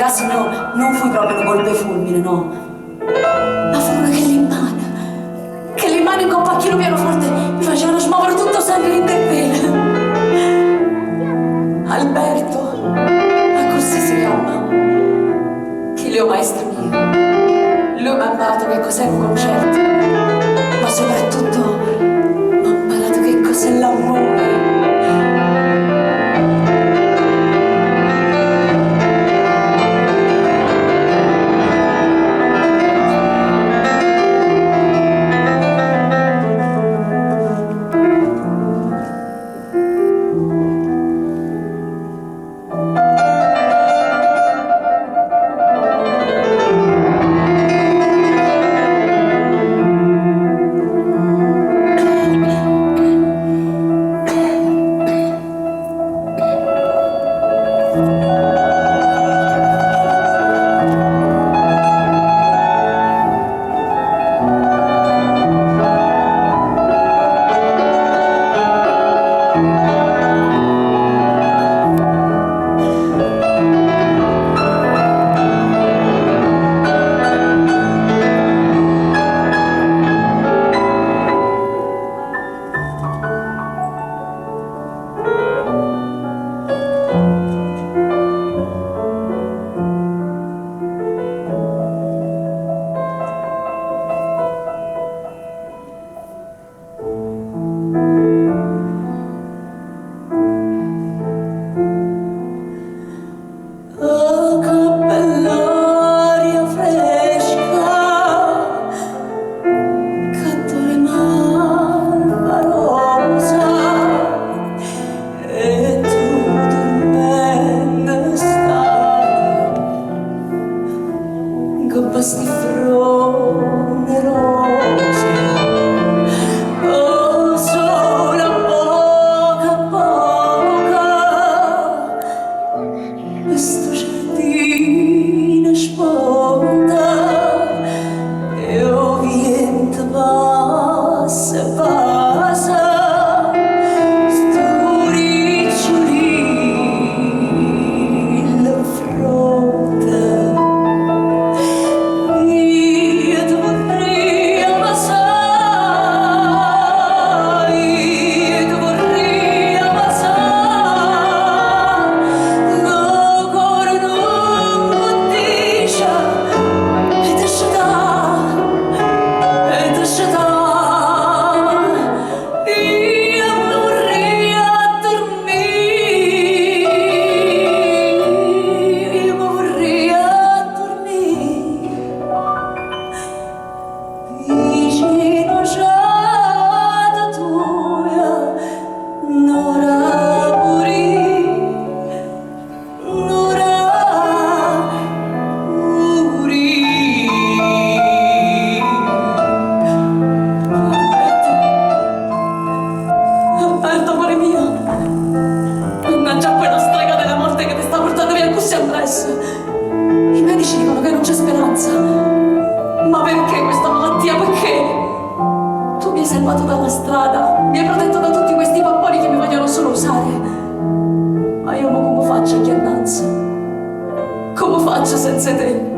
casi no, non fu proprio una colpe fulmine, no. Ma fu una che le mani con pacchino pianoforte mi facevano smuovere tutto sangue in terreno. Alberto, ma così si chiama, che lui è maestro mio. Lui mi ha imparato che cos'è un concerto, ma soprattutto mi ha imparato che cos'è l'amore. Bastifrone rosa, oh, solo a poco, questo giardino sponda, e o vento passa, passa, sto ricciolino in fronte. I medici dicono che non c'è speranza. Ma perché questa malattia? Perché? Tu mi hai salvato dalla strada, mi hai protetto da tutti questi papponi che mi vogliono solo usare. Ma io come faccio a chiannanza? Come faccio senza te?